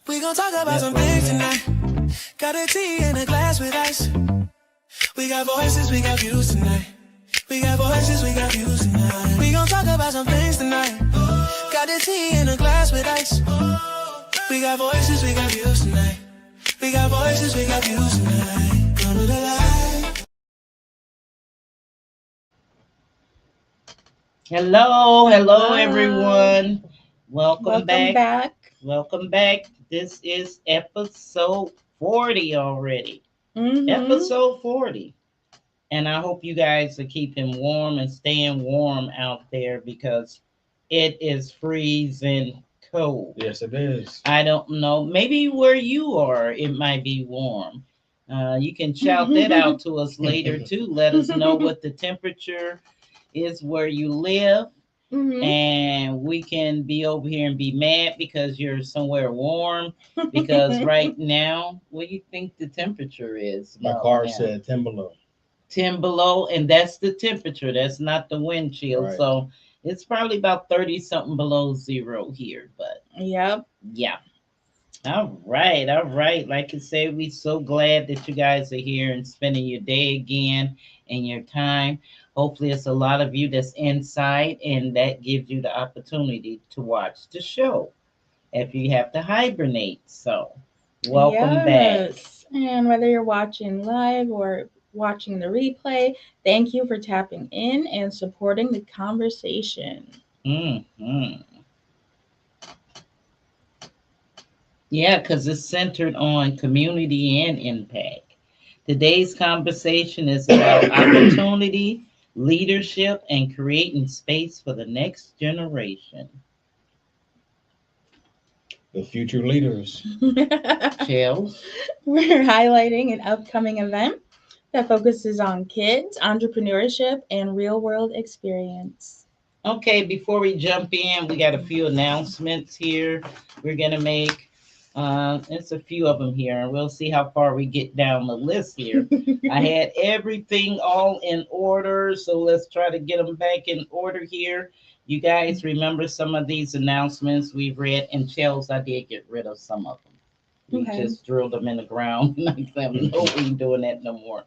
We gon' talk about some things tonight. Got a tea in a glass with ice. We got voices, we got views tonight. We got voices, we got views tonight. We gon' talk about some things tonight. Got a tea in a glass with ice. We got voices, we got views tonight. We got voices, we got views tonight. Come to the light. Hello, everyone. Welcome Welcome back. back. Welcome back. This is episode 40 already. Mm-hmm. Episode 40. And I hope you guys are keeping warm and staying warm out there because it is freezing cold. Yes, it is. I don't know. Maybe where you are, it might be warm. You can shout that out to us later too. Let us know what the temperature is where you live. Mm-hmm. And we can be over here and be mad because you're somewhere warm. Because right now, what do you think the temperature is? My about car now? said 10 below. 10 below, and that's the temperature. That's not the wind chill. Right. So it's probably about 30 something below zero here. But Yep. yeah. All right. Like I said, we're so glad that you guys are here and spending your day again and your time. Hopefully, it's a lot of you that's inside, and that gives you the opportunity to watch the show if you have to hibernate. So, welcome back. Yes. And whether you're watching live or watching the replay, thank you for tapping in and supporting the conversation. Mhm. Yeah, because it's centered on community and impact. Today's conversation is about opportunity, leadership, and creating space for the next generation. The future leaders. Chels. We're highlighting an upcoming event that focuses on kids, entrepreneurship, and real world experience. Okay, before we jump in, we got a few announcements here we're going to make. It's a few of them here, and we'll see how far we get down the list here. I had everything all in order, so let's try to get them back in order here. You guys remember some of these announcements we've read, and Chels, I did get rid of some of them. We Okay. just drilled them in the ground. Like, no, we ain't doing that no more.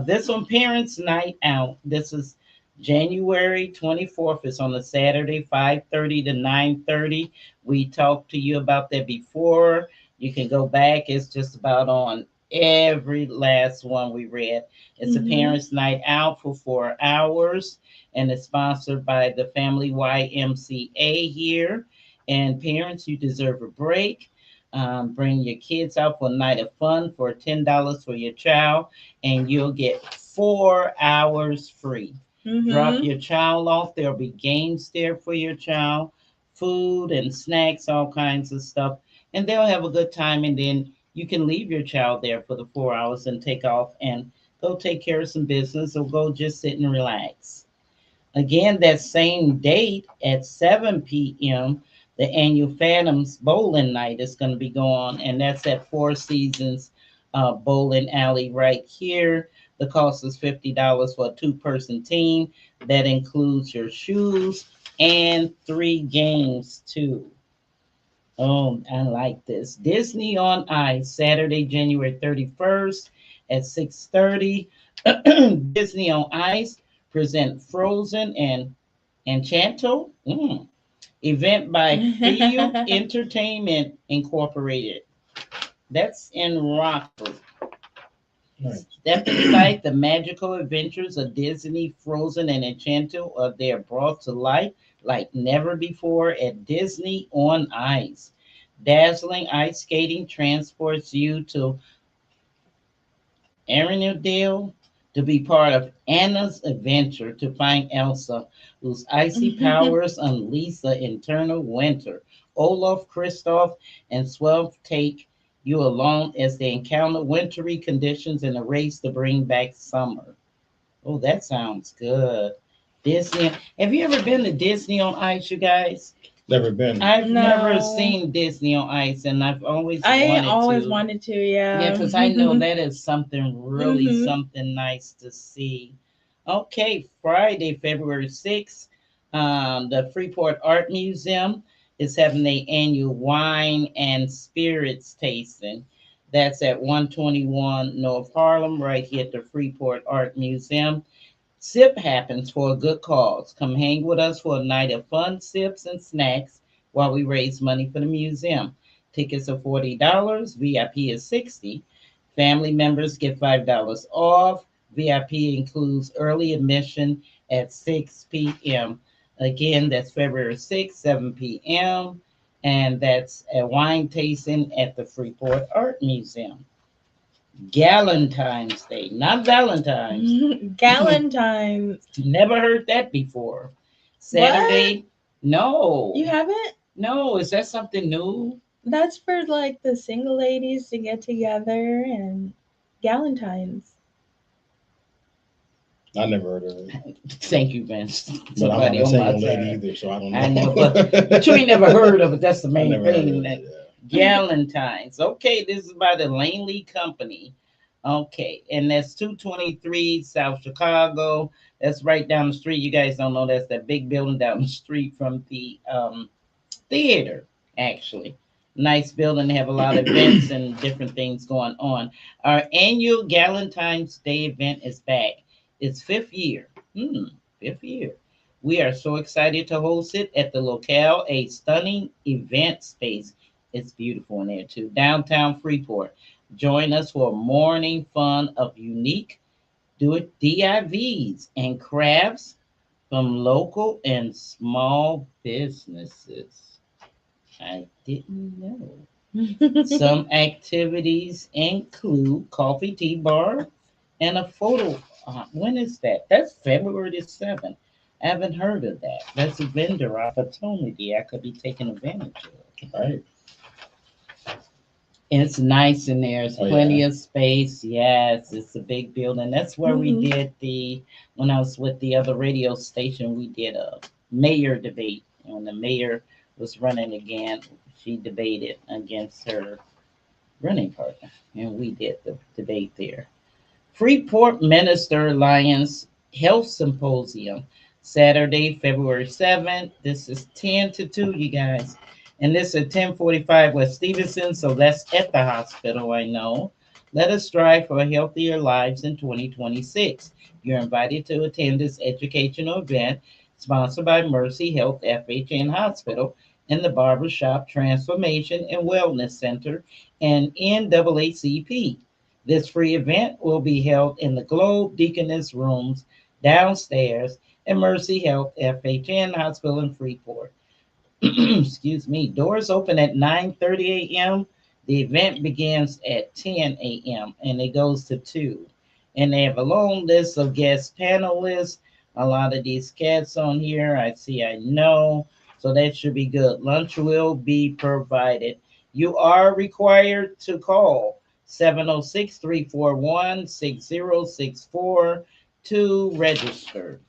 This one, Parents Night Out. This is January 24th. It's on a Saturday, 5:30 to 9:30. We talked to you about that before. You can go back. It's just about on every last one we read. It's a Parents Night Out for 4 hours, and it's sponsored by the Family YMCA here. And parents, you deserve a break. Bring your kids out for a night of fun for $10 for your child, and you'll get 4 hours free. Drop your child off. There'll be games there for your child, food and snacks, all kinds of stuff. And they'll have a good time. And then you can leave your child there for the 4 hours and take off and go take care of some business or go just sit and relax. Again, that same date at 7 p.m., the annual Phantoms Bowling Night is going to be going, and that's at Four Seasons Bowling Alley right here. The cost is $50 for a two-person team. That includes your shoes and 3 games too. Oh, I like this. Disney on Ice, Saturday, January 31st at 6:30. Disney on Ice present Frozen and Enchanto. Event by Field Entertainment Incorporated. That's in Rockford. Nice. Step inside the magical adventures of Disney, Frozen, and Enchanto. They are brought to life like never before at Disney on Ice. Dazzling ice skating transports you to Arendelle to be part of Anna's adventure to find Elsa, whose icy powers unleash the eternal winter. Olaf, Kristoff, and Swelf take you along as they encounter wintry conditions in a race to bring back summer. Oh, that sounds good. Disney. Have you ever been to Disney on Ice, you guys? Never been. I've No. never seen Disney on Ice, and I've always wanted to, yeah. Yeah, because I know that is something really something nice to see. Okay, Friday, February 6th, the Freeport Art Museum is having their annual wine and spirits tasting. That's at 121 North Harlem, right here at the Freeport Art Museum. Sip happens for a good cause. Come hang with us for a night of fun sips and snacks while we raise money for the museum. Tickets are $40, VIP is $60. Family members get $5 off. VIP includes early admission at 6 p.m. Again, that's February 6th, 7 p.m. And that's a wine tasting at the Freeport Art Museum. Galentine's Day, not Valentine's. Galentine's. Never heard that before. Saturday, no. You haven't? No, is that something new? That's for like the single ladies to get together and Galentine's. I never heard of it. Thank you, Vince. But I'm not a single lady side. either, so I don't know. I know, but you ain't never heard of it. That's the I main never heard thing. of That it, yeah. Galentine's. Okay, this is by the Langley Company. Okay, and that's 223 South Chicago. That's right down the street. You guys don't know that's that big building down the street from the theater, actually. Nice building. They have a lot of events and different things going on. Our annual Galentine's Day event is back. It's fifth year. Fifth year. We are so excited to host it at the locale, a stunning event space. It's beautiful in there too. Downtown Freeport. Join us for a morning fun of unique DIVs and crafts from local and small businesses. I didn't know. Some activities include coffee, tea bar, and a photo. When is that? That's February the 7th. I haven't heard of that. That's a vendor opportunity I could be taking advantage of. Right. It's nice in there. There's Oh, plenty yeah. of space. Yes, it's a big building. That's where we Mhm. did when I was with the other radio station, we did a mayor debate. When the mayor was running again, she debated against her running partner, and we did the debate there. Freeport Minister Alliance Health Symposium, Saturday, February 7th. This is 10 to 2, you guys. And this is 1045 West Stevenson, so that's at the hospital, I know. Let us strive for healthier lives in 2026. You're invited to attend this educational event sponsored by Mercy Health FHN Hospital and the Barbershop Transformation and Wellness Center and NAACP. This free event will be held in the Globe Deaconess Rooms downstairs at Mercy Health FHN Hospital in Freeport. Excuse me. Doors open at 9:30 a.m. The event begins at 10 a.m. and it goes to 2. And they have a long list of guest panelists. A lot of these cats on here, I know. So that should be good. Lunch will be provided. You are required to call 706-341-6064 to register.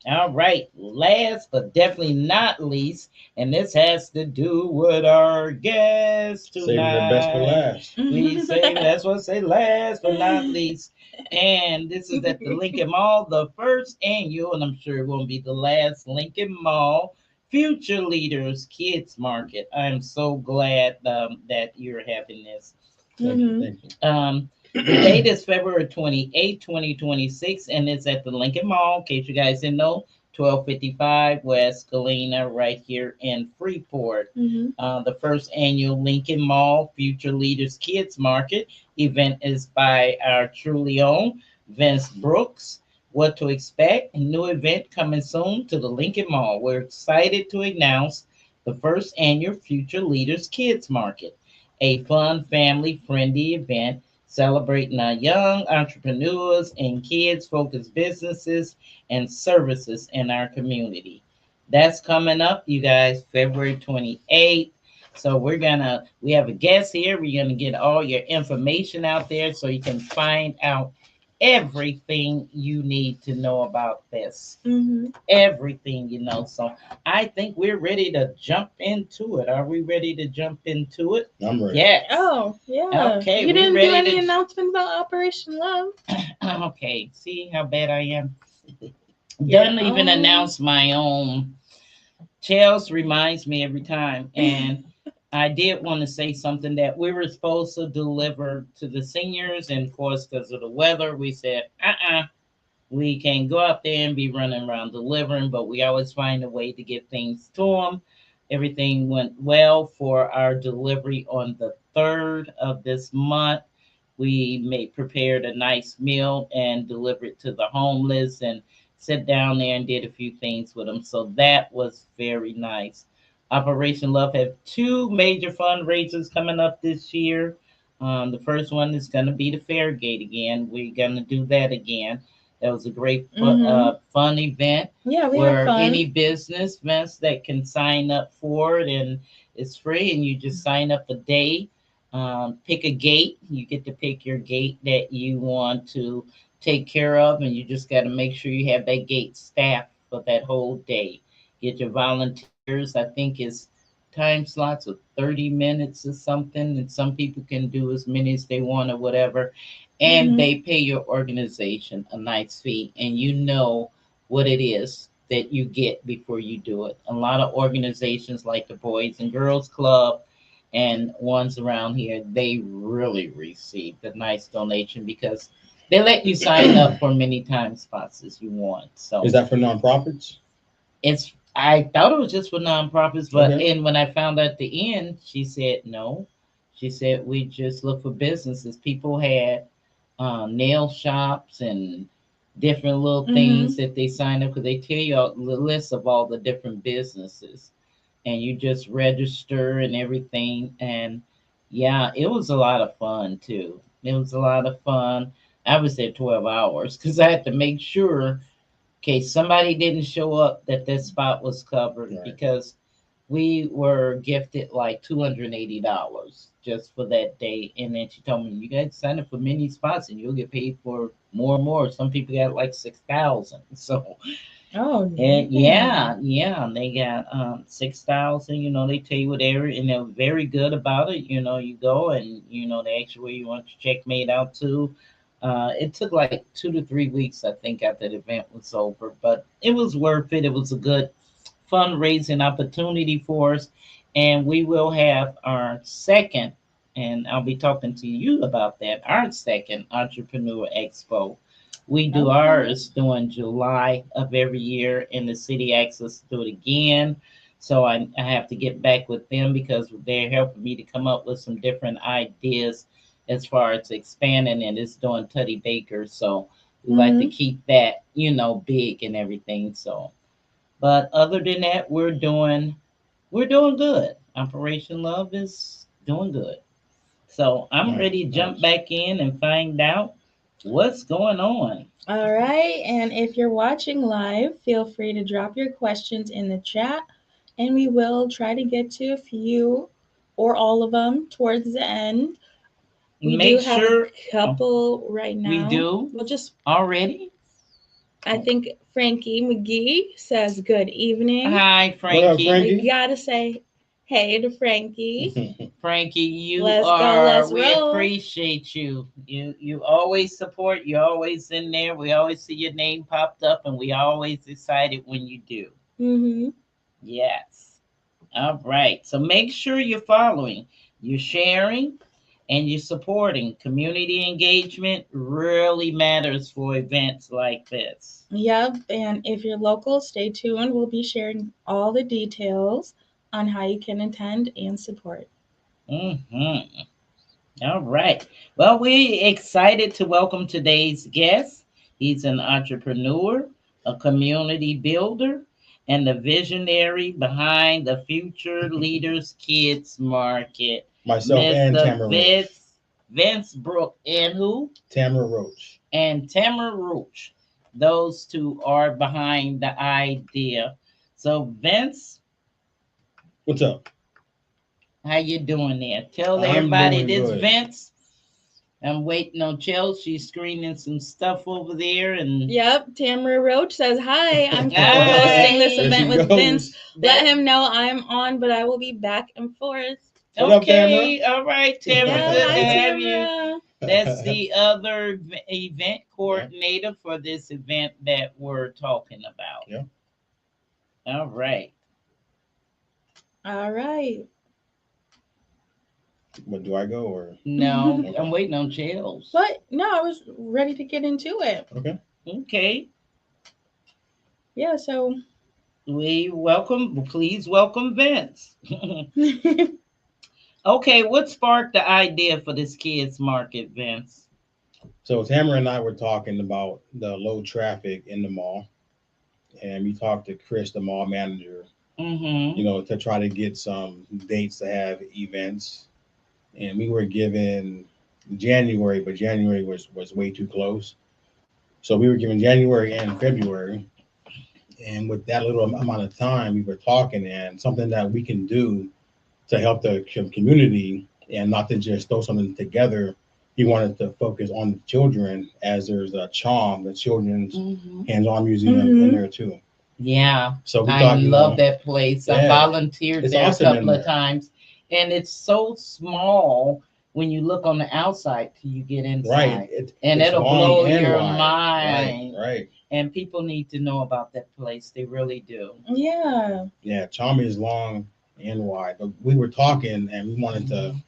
All right, last but definitely not least, and this has to do with our guest tonight. Saving the best for last. We say that's what I say last but not least. And this is at the Lincoln Mall, the first annual, and I'm sure it won't be the last, Lincoln Mall Future Leaders Kids Market. I'm so glad that you're having this. Thank you, thank you. The date is February 28, 2026, and it's at the Lincoln Mall, in case you guys didn't know, 1255 West Galena, right here in Freeport. The first annual Lincoln Mall Future Leaders Kids Market event is by our truly own Vince Brooks. What to expect? A new event coming soon to the Lincoln Mall. We're excited to announce the first annual Future Leaders Kids Market, a fun, family-friendly event celebrating our young entrepreneurs and kids-focused businesses and services in our community. That's coming up, you guys, February 28th. So we have a guest here. We're gonna get all your information out there so you can find out everything you need to know about this. Everything, So I think we're ready to jump into it. Are we ready to jump into it? I'm ready. Yes. Oh, yeah. Okay, You we didn't do ready any to- announcement about Operation Love. Okay. See how bad I am? Your Didn't even own- announce my own Chels reminds me every time. And I did want to say something that we were supposed to deliver to the seniors. And of course, because of the weather, we said, we can't go out there and be running around delivering, but we always find a way to get things to them. Everything went well for our delivery on the 3rd of this month. We made prepared a nice meal and delivered it to the homeless and sit down there and did a few things with them. So that was very nice. Operation Love have two major fundraisers coming up this year. The first one is going to be the Fairgate again. We're going to do that again. That was a great fun event Yeah, we had where fun. any business events that can sign up for it, and it's free. And you just sign up a day, pick a gate. You get to pick your gate that you want to take care of, and you just got to make sure you have that gate staffed for that whole day. Get your volunteers. I think it's time slots of 30 minutes or something, and some people can do as many as they want or whatever. And they pay your organization a nice fee, and you know what it is that you get before you do it. A lot of organizations like the Boys and Girls Club and ones around here, they really receive the nice donation because they let you sign up for many time spots as you want. So Is that for nonprofits? it's I thought it was just for nonprofits, but Okay. and when I found out at the end, she said no. She said we just look for businesses. People had nail shops and different little things that they sign up because they tell you the list of all the different businesses, and you just register and everything. And yeah, it was a lot of fun too. It was a lot of fun. I was there 12 hours because I had to make sure case somebody didn't show up that this spot was covered Right. because we were gifted like $280 just for that day. And then she told me, you guys sign up for many spots and you'll get paid for more and more. Some people got like 6,000. So, Oh, and yeah, they got 6,000. You know, they tell you what area, and they're very good about it. You know, you go and they ask you where you want your check made out to. It took like 2 to 3 weeks, I think, after the event was over, but it was worth it. It was a good fundraising opportunity for us, and we will have our second, and I'll be talking to you about that. Our second Entrepreneur Expo. We do Okay. ours during July of every year, and the city asks us to do it again. So I have to get back with them because they're helping me to come up with some different ideas as far as expanding, and it's doing Tutty Baker. So we like to keep that, big and everything. So, but other than that, we're doing good. Operation Love is doing good. So I'm Nice, ready to jump nice. back in and find out what's going on. All right. And if you're watching live, feel free to drop your questions in the chat, and we will try to get to a few or all of them towards the end. We do Make have sure a couple right now. we do We'll just, already. I think Frankie McGee says good evening. Hi, What up, Frankie. Frankie? We gotta say hey to Frankie. Frankie, you Let's go, are. let's We roll. appreciate you. You always support. You're always in there. We always see your name popped up, and we always excited when you do. Yes. All right. So make sure you're following, you're sharing, and you're supporting. Community engagement really matters for events like this. Yep. And if you're local, stay tuned. We'll be sharing all the details on how you can attend and support. Mm-hmm. All right. Well, we're excited to welcome today's guest. He's an entrepreneur, a community builder, and the visionary behind the Future Leaders Kids Market. Myself and Tamara Roach. Vince Brook and who? Tamara Roach. And Tamara Roach. Those two are behind the idea. So Vince, What's up? how you doing there? Tell I'm everybody doing this good. Vince. I'm waiting on Chelsea. She's screening some stuff over there, and Yep. Tamara Roach says hi. I'm Hi. co-hosting this There event she with goes. Vince. Let him know I'm on, but I will be back and forth. What up, okay, all right, Tamara, Yeah, good hi to have you. Tamara. That's the other event coordinator for this event that we're talking about. Yeah. All right. All right. What do I go or No, Okay. I'm waiting on Chels. But no, I was ready to get into it. okay? Okay. Yeah, so Please welcome Vince. Okay, what sparked the idea for this kids market, Vince? So Tamara and I were talking about the low traffic in the mall, and we talked to Chris, the mall manager, Mm-hmm. to try to get some dates to have events. And we were given January, but January was way too close. So we were given January and February. And with that little amount of time, we were talking, and something that we can do to help the community and not to just throw something together. He wanted to focus on the children, as there's a CHOM, the Children's Mm-hmm. Hands-On Museum in Mhm. there too. Yeah, So we I thought, love that place. I yeah, volunteered it's there a awesome in couple of there. times, and it's so small when you look on the outside till you get Right. inside, It, and it's it'll long blow and your wide. Right, mind. right. And people need to know about that place. They really do. yeah. Yeah, CHOM is long and wide. But we were talking, and we wanted to Mhm.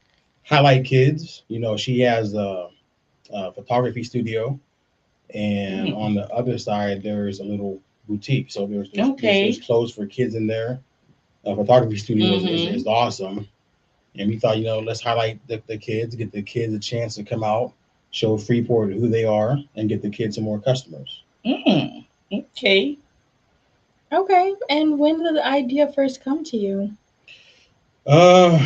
highlight kids. She has a photography studio, and Mm. on the other side there's a little boutique. So Okay. there's clothes for kids in there. A photography studio Mhm. is awesome, and we thought, let's highlight the kids, get the kids a chance to come out, show Freeport who they are, and get the kids some more customers. Mm. Okay. Okay. And when did the idea first come to you? Uh,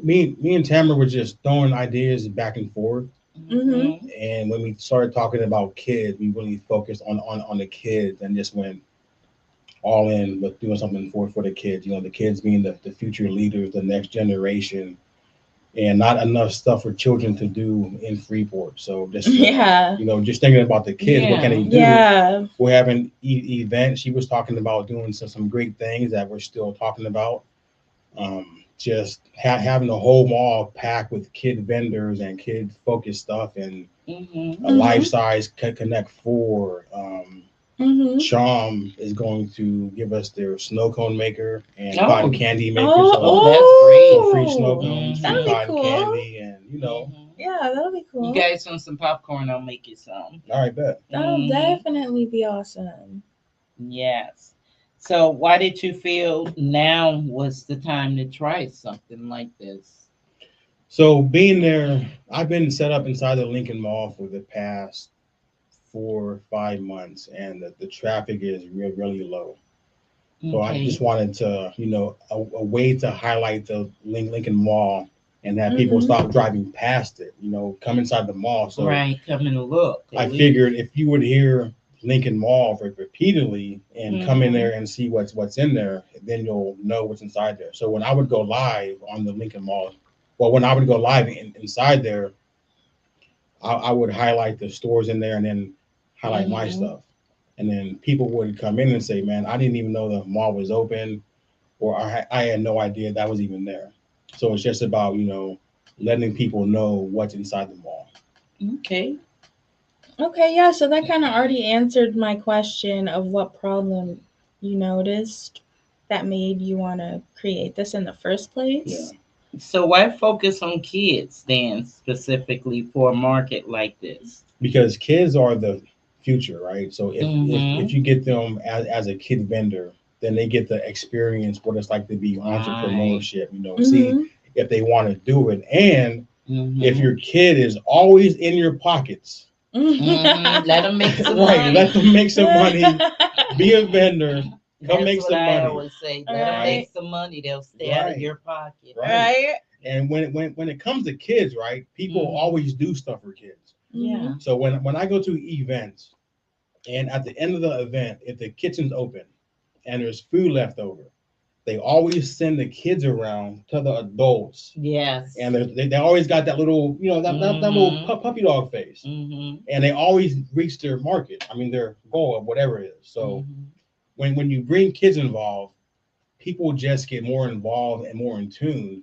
me and Tamara were just throwing ideas back and forth, Mhm. Mhm. and when we started talking about kids, we really focused on the kids and just went all in with doing something for the kids. The kids being the future leaders, the next generation, and not enough stuff for children to do in Freeport. So just Yeah. just thinking about the kids, what can Yeah. they do? Yeah. We're having events. She was talking about doing some great things that we're still talking about. Just having the whole mall packed with kid vendors and kid focused stuff, and Mhm. a Mhm. life size Connect Four. Mhm. Chom is going to give us their snow cone maker and Oh. cotton candy maker. Oh, So Oh, that's great. free snow cones, free that'll be Mhm. cotton cool. candy, and Mhm. Yeah, that'll be You cool. guys want some popcorn? I'll make you some. all right, bet. That'll Mhm. definitely be awesome. Yes. So, why did you feel now was the time to try something like this? So being there, I've been set up inside the Lincoln Mall for the past 4 or 5 months, and the traffic is really low. So I Okay. just wanted to, a way to highlight the Lincoln Mall and that people Mhm. stop driving past it, come inside the mall. So Right. Come and look at I least. figured if you would hear Lincoln Mall repeatedly and come in Mhm. there and see what's in there, then you'll know what's inside there. So when I would go live on the Lincoln Mall, well, when I would go live inside there, I would highlight the stores in there and then highlight my Mhm. stuff. And then people would come in and say, "Man, I didn't even know the mall was open, or I had no idea that was even there." So it's just about letting people know what's inside the mall. Okay. Okay, yeah, so that kind of already answered my question of what problem you noticed that made you want to create this in the first Yeah, place. So, why focus on kids then, specifically for a market like this? because kids are the future, right? So if Mhm. you get them as a kid vendor, then they get to experience what it's like to be Right. entrepreneurship. See Mm-hmm. if they want to do it, and if Mhm. your kid is always in your pockets, Mhm. Let them make some right? Let money. them make some money. Be a vendor. Come That's make what some I money. always say. Let them Right. make Right, some money. They'll stay out of Right. your pocket. Right. right. And when it comes to kids, right? People Mhm. always do stuff for kids. Mm-hmm. Yeah. So when I go to events, and at the end of the event, if the kitchen's open and there's food left over, they always send the kids around to the adults, Yes. and they always got that little, that little Mhm. puppy dog face, Mhm. and they always reach their market. I mean, their goal of whatever it is. So Mhm. when you bring kids involved, people just get more involved and more in tune.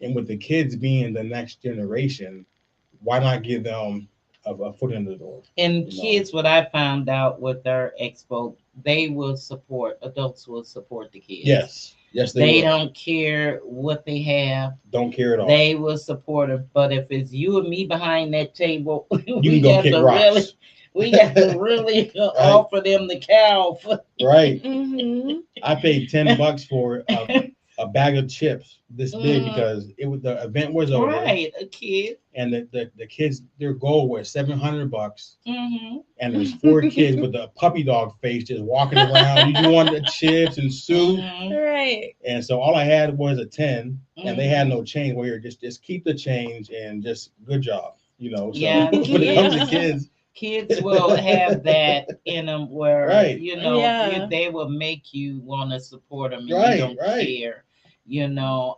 And with the kids being the next generation, why not give them a foot in the door? And You know? kids, what I found out with our expo, they will support, adults will support the kids. Yes. Yes, They will. don't care what they have. Don't care at all. They will support it. But if it's you and me behind that table, You we can go got kick to rocks. really, we got to really offer them the cow. Right. Mm-hmm. I paid $10 for a bag of chips this big Mhm. because the event was over, Right, a kid. and the kids, their goal was $700, Mm-hmm. and there's 4 kids with a puppy dog face just walking around. You want the chips and soup, Mm-hmm. Right. and so all I had was a 10, and they had no change. Well, here, just keep the change and just good job, So Yeah, when it comes to kids. kids, Kids will have that in them where Right. Yeah. they will make you want to support them and Right, you don't right. care,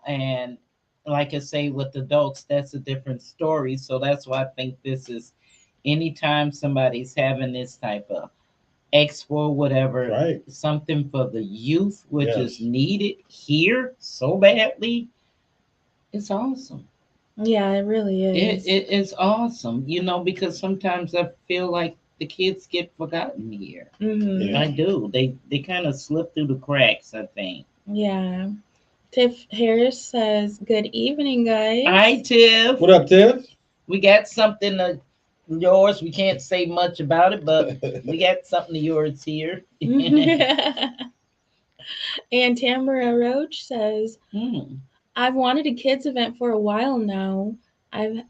and like I say with adults, that's a different story. So that's why I think this is anytime somebody's having this type of expo, whatever, Right. something for the youth, which Yes. is needed here so badly, it's awesome. Yeah, it really is. It is awesome, because sometimes I feel like the kids get forgotten here. Mm-hmm. Yeah. I do. They kind of slip through the cracks, I think. Yeah. Tiff Harris says, "Good evening, guys." Hi, Tiff. What up, Tiff? We got something of yours. We can't say much about it, but we got something of yours here. And Tamara Roach says, Mm, "I've wanted a kids event for a while now.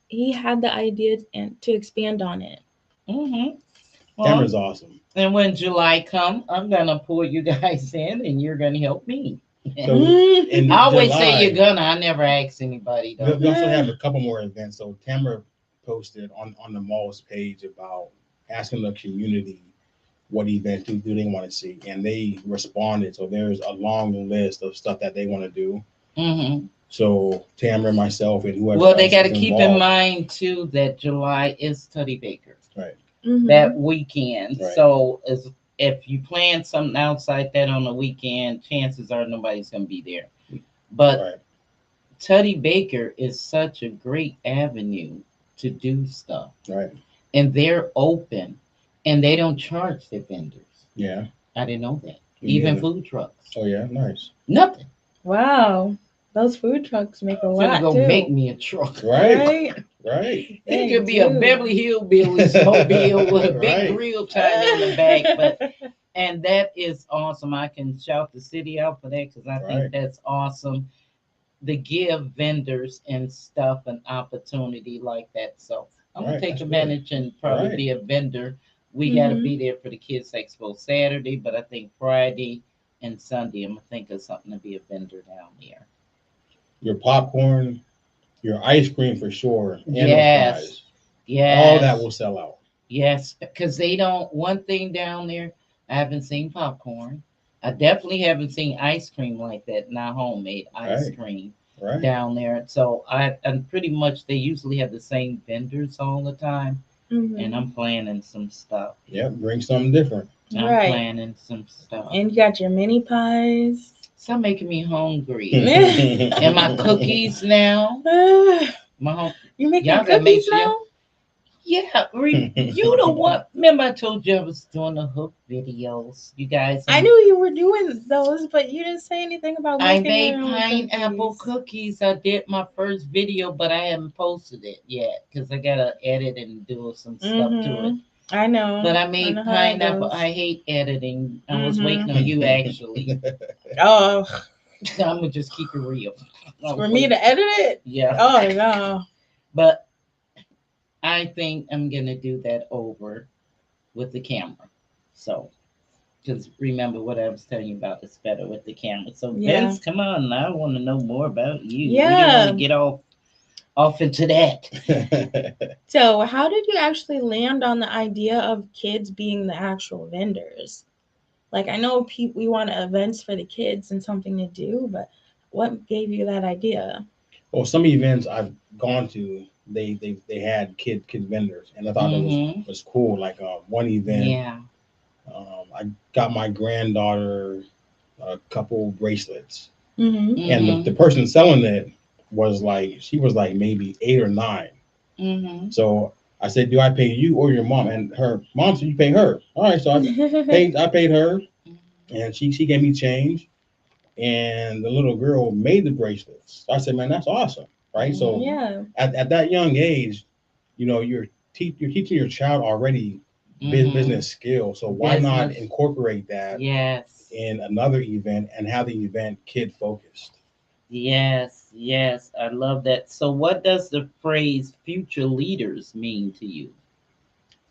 He had the idea to expand on it." mm-hmm. Well, Tamara's awesome. and when July come, I'm gonna pull you guys in, and you're gonna help me. So in I always July, say you're gonna. I never ask anybody though. we also have a couple more events. So Tamara posted on the mall's page about asking the community what events do they want to see, and they responded. So there's a long list of stuff that they want to do. Mm-hmm. So Tamara, myself, and whoever. Well, they else got to is keep in involved. mind too that July is Tuddy Baker Right. Mhm. that weekend. Right. So if you plan something outside that on the weekend, chances are nobody's gonna be there. But Right. Tuddy Baker is such a great avenue to do stuff, Right. and they're open, and they don't charge their vendors. Yeah. I didn't know that. Me Even neither. food trucks, Oh yeah. Nice. nothing. Wow, those food trucks make a I'm lot gonna go too. make me a truck. Right. Right? Right. It They could be a do. Beverly Hillbillies mobile with a big Right. grill tied in the back, and that is awesome. I can shout the city out for that because I Right. think that's awesome. To give vendors and stuff an opportunity like that. So I'm gonna Right, take that's good. advantage and probably Right. be a vendor. We got to Mhm. be there for the Kids Expo Saturday, but I think Friday and Sunday I'm gonna think of something to be a vendor down there. Your popcorn, your ice cream for sure, and Yes. those fries. Yes. All that will sell out. Yes, because they don't. One thing down there, I haven't seen popcorn. I definitely haven't seen ice cream like that. Not homemade ice Right. cream Right. down there. So I'm pretty much. They usually have the same vendors all the time, Mhm. and I'm planning some stuff. Yep. Bring something different. I'm Right. planning some stuff. And you got your mini pies. Stop making me hungry. And And my cookies now. My home. You making Y'all gotta make cookies sure- now? Yeah, you the one. Remember, I told you I was doing the hook videos. You guys. I knew you were doing those, but you didn't say anything about I making made your own pineapple cookies. cookies. I did my first video, but I haven't posted it yet because I gotta edit and do some stuff to it. Mhm. I know. But I made know how it pineapple. goes. I hate editing. I was Mhm. waiting on you actually. Oh, I'm gonna just keep it real. for me to edit it? Yeah. Oh no. But I think I'm gonna do that over with the camera. So, because remember what I was telling you about, it's better with the camera. So, Yeah. Vince, come on, I want to know more about you. We Yeah. don't want to get off into that. So, how did you actually land on the idea of kids being the actual vendors? Like, I know we want events for the kids and something to do, but what gave you that idea? Well, some events I've gone to, they had kid vendors, and I thought it Mhm. was cool. Like one event, Yeah. I got my granddaughter a couple bracelets, Mm-hmm. and the person selling it she was like maybe 8 or 9. Mm-hmm. So I said, "Do I pay you or your mom?" And her mom said, "You pay her." All right, so I paid her, and she gave me change. and the little girl made the bracelets. I said, man, that's awesome, right? So Yeah. at that young age, you're you're teaching your child already Mhm. business skills. So why not Business. incorporate that Yes. in another event and have the event kid focused? Yes. Yes. I love that. So, what does the phrase future leaders mean to you?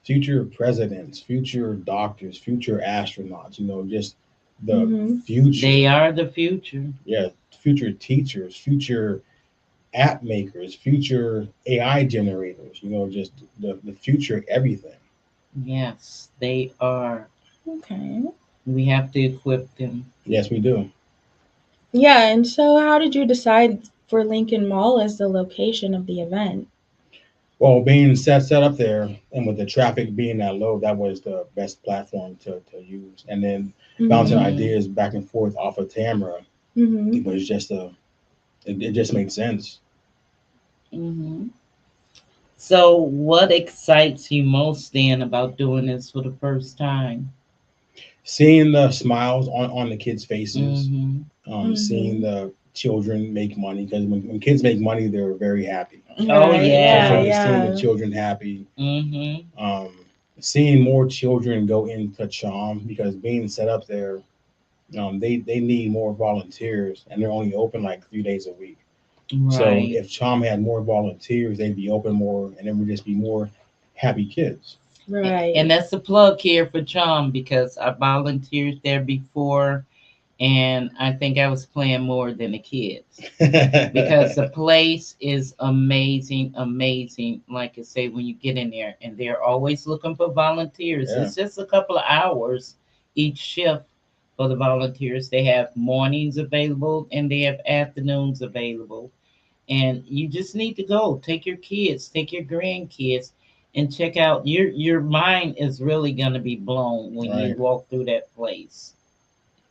Future presidents, future doctors, future astronauts, just the Mm-hmm. They future. are the future. Yeah, future teachers, future app makers, future AI generators, just the future everything. Yes, they are. Okay. We have to equip them. Yes, we do. Yeah, and so how did you decide for Lincoln Mall as the location of the event? Well, being set up there and with the traffic being that low, that was the best platform to use. And then bouncing Mm-hmm. Mhm. ideas back and forth off of Tamara, Mm-hmm. it was just it just made sense. Mhm. So, what excites you most then about doing this for the first time? Seeing the smiles on the kids' faces, Mhm. seeing Mm-hmm. the children make money because when kids make money, they're very happy. Oh Right. So Yeah. yeah. just seeing the Yeah. children happy, Mhm. um, seeing more children go into Chom because being set up there, they need more volunteers and they're only open like 3 days a week. So Right. if Chom had more volunteers, they'd be open more and there would just be more happy kids. And Right. that's a plug here for Chom because I volunteered there before, and I think I was playing more than the kids. Because the place is amazing, amazing. Like I say, when you get in there, and they're always looking for volunteers. Yeah, It's just a couple of hours each shift for the volunteers. They have mornings available and they have afternoons available. And you just need to go. Take your kids, take your grandkids, and check out. Your mind is really gonna be blown when you right. walk through that place.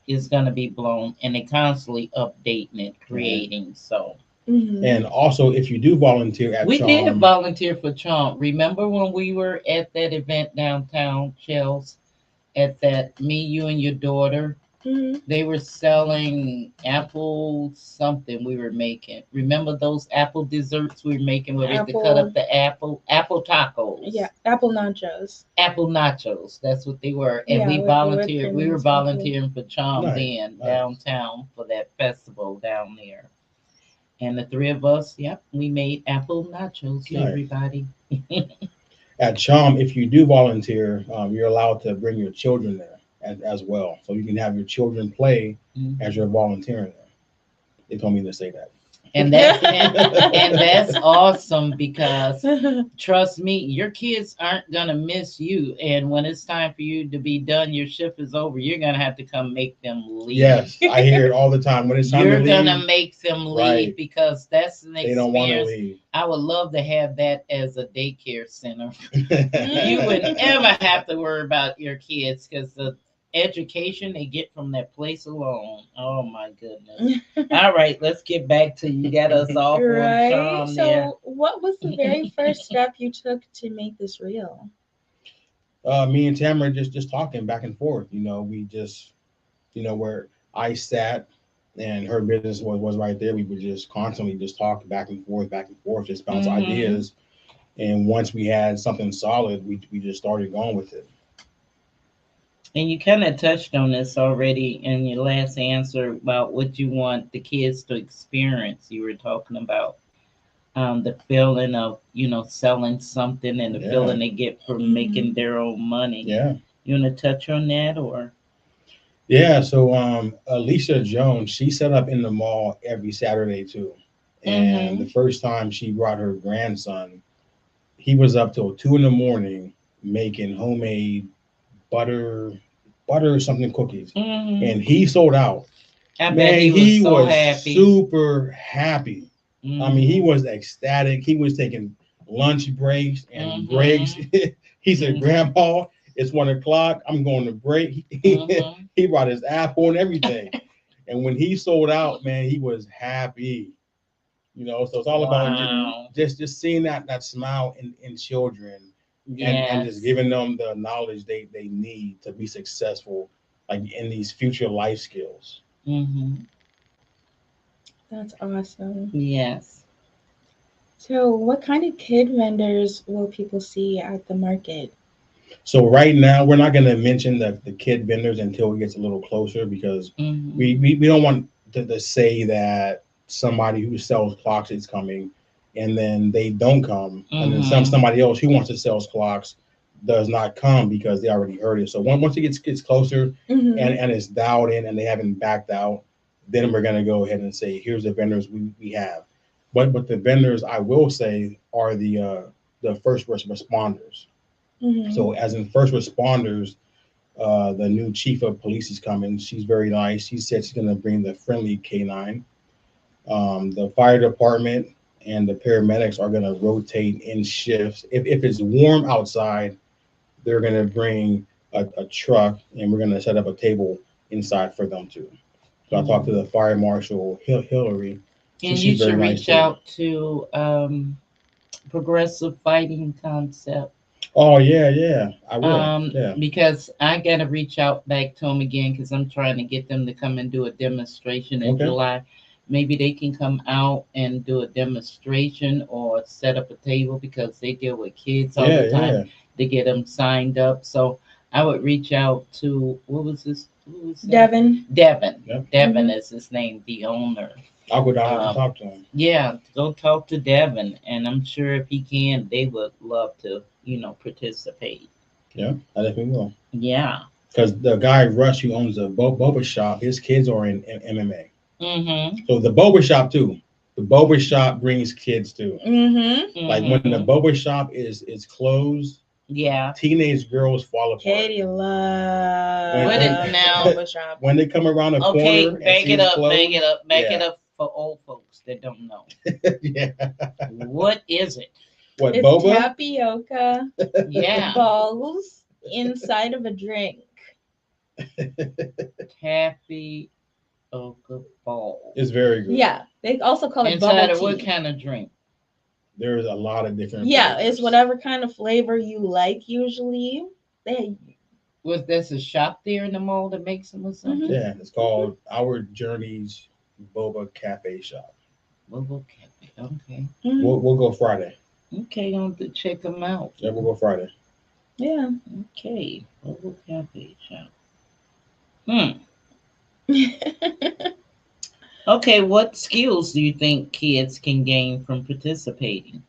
It's gonna be blown, and they constantly updating it, Right. creating. So Mm-hmm. And also, if you do volunteer at we did Charm, volunteer for Trump. Remember when we were at that event downtown, Shells? At that, me, you, and your daughter, Mm-hmm. they were selling apple something we were making. Remember those apple desserts we were making where we had to cut up Apple. the apple tacos, Yeah. Apple nachos. apple nachos. That's what they were. And Yeah, we with the whipped volunteered. cream We and were stuff. volunteering for Charm nice, then nice. downtown for that festival down there. And the three of us, yep, we made apple nachos for Nice. everybody. At Charm, if you do volunteer, you're allowed to bring your children there as well. So you can have your children play as you're Mhm. volunteering there. They told me to say that. And that's awesome because trust me, your kids aren't gonna miss you. And when it's time for you to be done, your shift is over. You're gonna have to come make them leave. Yes, I hear it all the time. When it's time to You're gonna leave, make them leave right? because that's an They don't want to experience. leave. I would love to have that as a daycare center. You would never have to worry about your kids because the education they get from that place alone. Oh my goodness. All right, let's get back to you. Got us off on Right. Charm there. So, what was the very first step you took to make this real? Me and Tamara just talking back and forth. We just where I sat and her business was right there. We would just constantly just talk back and forth, just bounce Hmm. ideas. And once we had something solid, we just started going with it. And you kind of touched on this already in your last answer about what you want the kids to experience. You were talking about the feeling of selling something and the Yeah, feeling they get from Mm-hmm. making their own money. yeah, You want to touch on that or? yeah. So Alicia Jones, she set up in the mall every Saturday too. And the Mm-hmm. first time she brought her grandson, he was up till 2 in the morning making homemade butter butter something cookies, Mm-hmm. and he sold out. I bet Man, he was he so was happy. super happy. I mean, he Mm-hmm. was ecstatic. He was taking lunch breaks and breaks. Mm-hmm. He said, Mm-hmm. "Grandpa, it's 1 o'clock. I'm going to break." Mm-hmm. He brought his apple and everything. And when he sold out, man, he was happy. So it's all about Mm-hmm. Wow. just seeing that smile in children and just Yes. giving them the knowledge they need to be successful, like in these future life skills. Mm-hmm. That's awesome. Yes. So, what kind of kid vendors will people see at the market? So right now, we're not going to mention the kid vendors until it gets a little closer because Mhm. we don't want to say that somebody who sells clocks is coming and then they don't come. And then Mhm. somebody else who wants to sell clocks does not come because they already heard it. So once it gets closer Mm-hmm. and it's dialed in and they haven't backed out, then we're going to go ahead and say, here's the vendors we have. But the vendors I will say are the first responders. Mm-hmm. So as in first responders, the new chief of police is coming. She's very nice. She said she's going to bring the friendly canine. The fire department and the paramedics are going to rotate in shifts. If it's warm outside, they're going to bring a truck and we're going to set up a table inside for them too. So I talked to the fire marshal, Hillary. And you She's very should nice reach too. out to Progressive Fighting Concept. Oh yeah, I will. Yeah, Because I gotta reach out back to them again because I'm trying to get them to come and do a demonstration in okay. July. Maybe they can come out and do a demonstration or set up a table because they deal with kids all Yeah, the time yeah. to get them signed up. So I would reach out to what was this? Who was that? Devin. Devin. Yep. Devin Mhm. is his name, the owner. I'll go down there and Um, talk to him. yeah, go talk to Devin, and I'm sure if he can, they would love to, participate. Yeah, I definitely will. Yeah. Because the guy Rush who owns the boba shop, his kids are in MMA. Mm-hmm. So the boba shop too. The boba shop brings kids too. Mm-hmm. Like when the Mm-hmm. boba shop is closed, Yeah. teenage girls fall apart. Katie loves What it when, now? boba shop. when they come around the Okay, corner and back see it it's up, closed, back it up, back it yeah, up for old folks that don't know. yeah. What is it? What It's boba? tapioca Yeah. balls inside of a drink. Taffy ball. It's very good. Yeah, they also call it Inside bubble of what tea. kind of drink? There's a lot of different Yeah, flavors. it's whatever kind of flavor you like. Usually, they. Was there's a shop there in the mall that makes them or something? Mhm. Yeah, it's called Our Journeys Boba Cafe Shop. Bubble Cafe. Okay. Mhm. We'll go Friday. Okay, I'm to check them out. Yeah, we'll go Friday. Yeah. Okay, Bubble Cafe shop. Hmm. Okay, what skills do you think kids can gain from participating?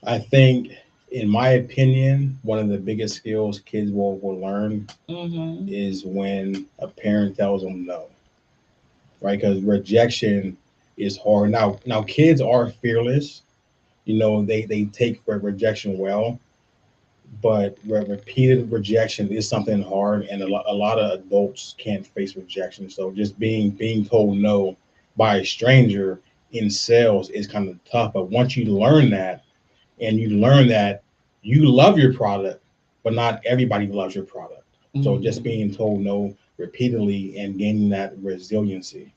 I think, in my opinion, one of the biggest skills kids will learn Mm-hmm. is when a parent tells them no, right? Because rejection is hard. Now kids are fearless. They take rejection well, but repeated rejection is something hard, and a lot of adults can't face rejection. So just being told no by a stranger in sales is kind of tough. But once you learn that, and you learn that you love your product, but not everybody loves your product. So just Mm-hmm. being told no repeatedly and gaining that resiliency.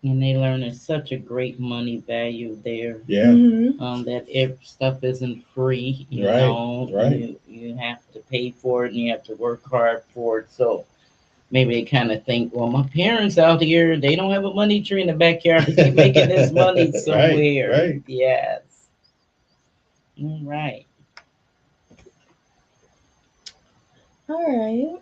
And they learn there's such a great money value there. Yeah, Mhm. That if stuff isn't free, right, right. you have to pay for it and you have to work hard for it. So maybe they kind of think, well, my parents out here, they don't have a money tree in the backyard. They making this money Right, somewhere. right. Yes. All right. All right.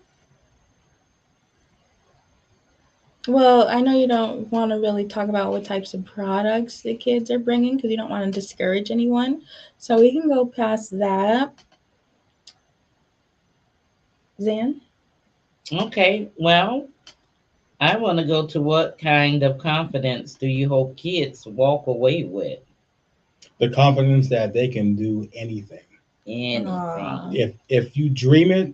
Well, I know you don't want to really talk about what types of products the kids are bringing because you don't want to discourage anyone. So we can go past that. Zan? Okay. Well, I want to go to what kind of confidence do you hope kids walk away with? The confidence that they can do anything. Anything. Aw. If you dream it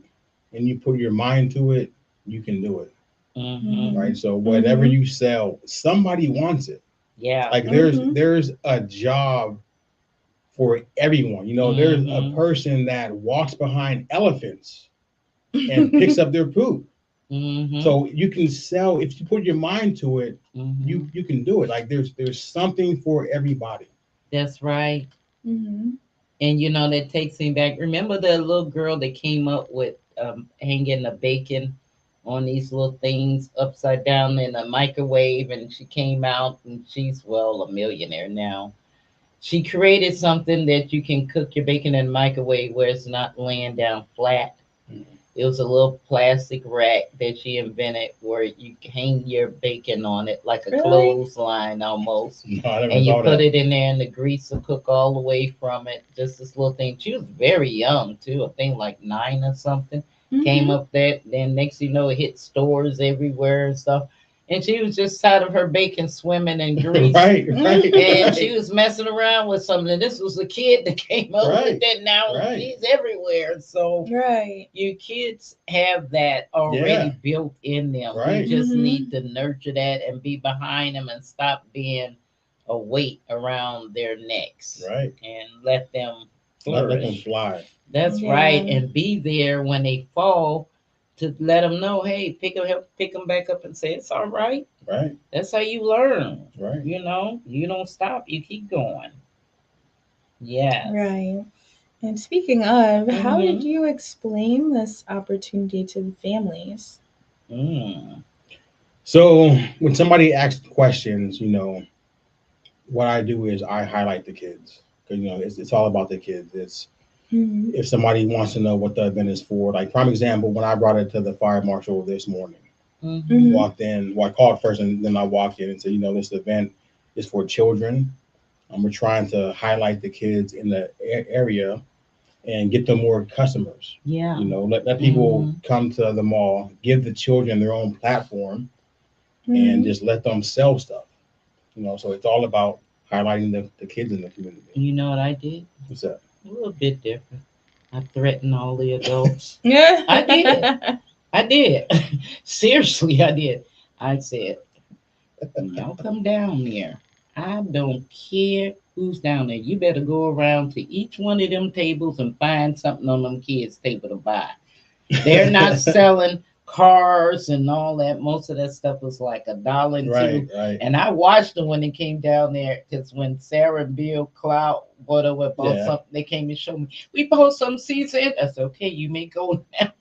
and you put your mind to it, you can do it. Mm-hmm. Right. So whatever Mhm. you sell, somebody wants it. Yeah. Like Mhm. there's a job for everyone. There's a Mhm. person that walks behind elephants and picks up their poop. Mm-hmm. So you can sell if you put your mind to it, Mm-hmm. you can do it. Like there's something for everybody. That's right. Mhm. And that takes me back. Remember the little girl that came up with hanging the bacon on these little things upside down in a microwave, and she came out and she's well a millionaire now. She created something that you can cook your bacon in the microwave where it's not laying down flat. Mhm. It was a little plastic rack that she invented where you hang your bacon on it like a Really? clothesline almost. No, I never And you saw put that. it in there and the grease will cook all the way from it. Just this little thing. She was very young too, I think like 9 or something. Came Mm-hmm. up that, then next thing you know, it hit stores everywhere and stuff. And she was just tired of her bacon swimming in grease. Right, right, And she right, was messing around with something. This was a kid that came up with right, that. Now right. she's everywhere. So Right. your kids have that already Yeah, built in them. We right, just Mm-hmm. need to nurture that and be behind them and stop being a weight around their necks right. and let them Let them flourish. fly. That's right. Yeah. And be there when they fall to let them know, hey, pick them back up and say, it's all right. Right, That's how you learn. right. You know, you don't stop, you keep going. Yes. Right. And speaking of, how did Mm-hmm. you explain this opportunity to the families? Mm. So when somebody asks questions, what I do is I highlight the kids because it's all about the kids. It's Mm-hmm. if somebody wants to know what the event is for. Like prime example, when I brought it to the fire marshal this morning, Mm-hmm. Mm-hmm. walked in. Well, I called first, and then I walked in and said, this event is for children. We're trying to highlight the kids in the area and get them more customers. Yeah. Let people Mm-hmm. come to the mall, give the children their own platform, and Mm-hmm. just let them sell stuff. So it's all about highlighting the kids in the community. You know what I did? What's that? A little bit different. I threatened all the adults. Yeah. I did. I did. Seriously, I did. I said, when y'all come down there, I don't care who's down there. You better go around to each one of them tables and find something on them kids' table to buy. They're not selling cars and all that. Most of that stuff was like a dollar and Right, two. right. And I watched them when they came down there because when Sarah and Bill Cloud, whatever, bought Yeah. something, they came and showed me. We bought some seeds in. I said, okay, you may go now.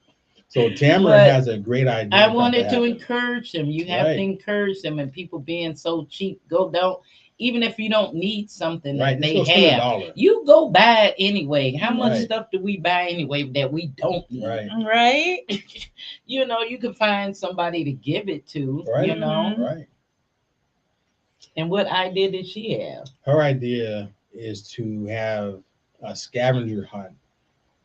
So Tamara But has a great idea I for that to wanted to happen. encourage them. You have to Right, encourage them, and people being so cheap, go don't. Even if you don't need something right. that Just they go spend a have, dollar. you go buy it anyway. How much Mhm. Right, stuff do we buy anyway that we don't need? right, Right. You can find somebody to give it to, right, Mhm. right. And what idea did she have? Her idea is to have a scavenger hunt.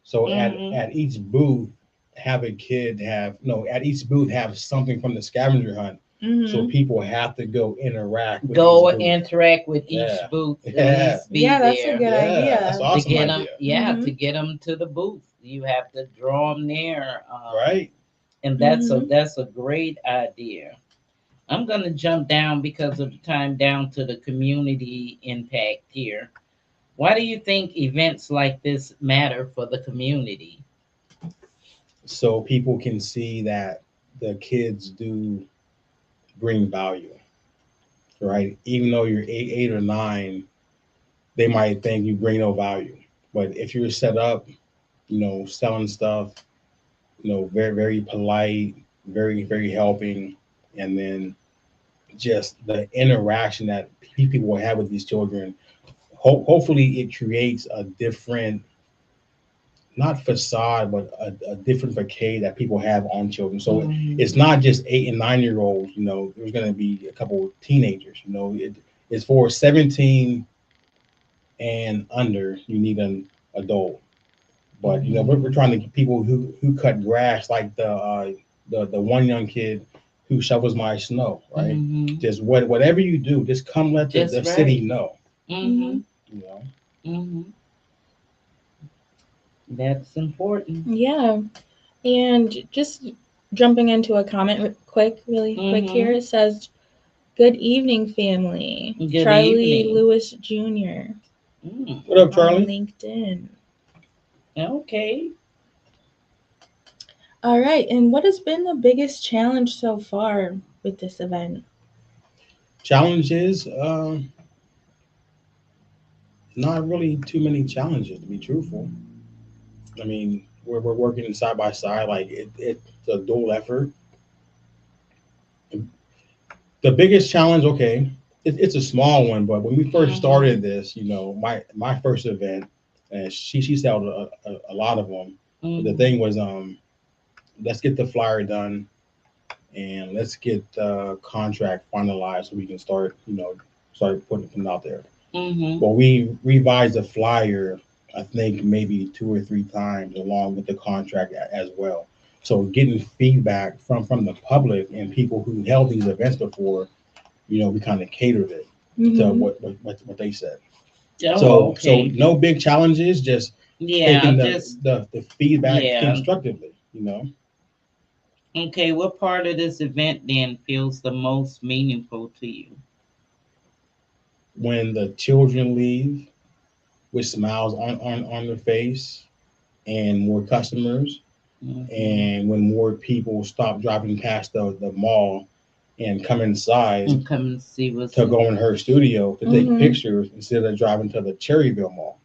So at Hmm. at each booth, have a kid have no at each booth have something from the scavenger hunt. So Mm-hmm. people have to go interact with Go each booth. interact with each Yeah, booth, at yeah, least be Yeah, that's a there good yeah. That's an idea. to awesome get them. idea. Yeah, Mm-hmm. to get them to the booth. You have to draw them there. Right. And Mm-hmm. that's a great idea. I'm gonna jump down because of the time down to the community impact here. Why do you think events like this matter for the community? So people can see that the kids do bring value, right? Even though you're 8 or 9, they might think you bring no value. But if you're set up, selling stuff, very, very polite, very, very helping, and then just the interaction that people will have with these children, hopefully it creates a different, not facade, but a different facade that people have on children. So Mhm. it's not just 8 and 9 year olds. There's going to be a couple of teenagers. It's for 17 and under. You need an adult. But we're Mhm. trying to get people who cut grass, like the one young kid who shovels my snow, right? Mhm. Just whatever you do, just come let That's the city right. know. Mm-hmm. Mhm. You know, Mhm. That's important. Yeah. And just jumping into a comment really quick here, Mhm. it says, "Good evening, family. Good Charlie evening. Lewis Jr. Mm. what up, on Charlie? LinkedIn." Okay. All right. And what has been the biggest challenge so far with this event? Challenges? Not really too many challenges, to be truthful. I mean, we're working side by side. Like it's a dual effort. The biggest challenge, okay, it's a small one, but when we first Mhm. started this, my first event, and she sold a lot of them. But the Mhm. thing was, let's get the flyer done and let's get the contract finalized so we can start putting them out there. Mhm. Well, we revised the flyer, I think maybe 2 or 3 times along with the contract as well. So getting feedback from the public and people who held these events before, we kind of catered it to Mm-hmm. what they said. Oh, So okay. no big challenges, just Yeah, taking the just the, the feedback yeah. constructively. Okay, what part of this event then feels the most meaningful to you? When the children leave with smiles on their face and more customers, Mhm. and when more people stop driving past the mall and come inside And come and see what's to in. go in her studio to take Mm-hmm. pictures instead of driving to the Cherryville Mall.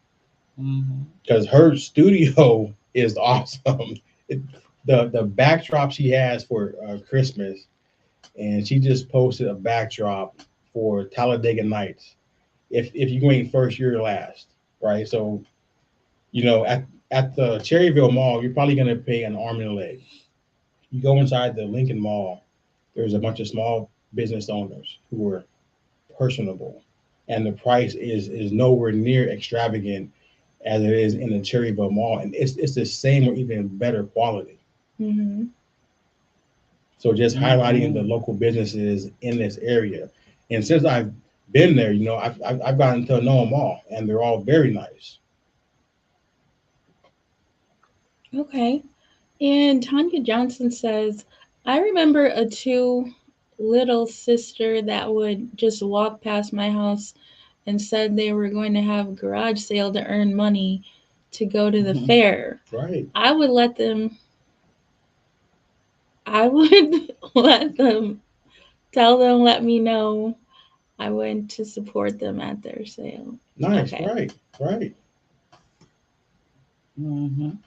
Mhm. Because her studio is awesome. It, the backdrop she has for Christmas, and she just posted a backdrop for Talladega Nights. If you ain't first, you're last, right? So at the Cherryville Mall, you're probably gonna pay an arm and a leg. You go inside the Lincoln Mall, there's a bunch of small business owners who are personable, and the price is nowhere near extravagant as it is in the Cherryville Mall, and it's the same or even better quality. Mm-hmm. So just highlighting the Mhm. local businesses in this area, and since I've been there, I've gotten to know them all, and they're all very nice. Okay. And Tanya Johnson says, I remember a two little sister that would just walk past my house and said they were going to have a garage sale to earn money to go to the Mhm. fair. Right. I would let them, I would let them tell them, let me know I went to support them at their sale. Nice. Okay. Right. Right. Mhm.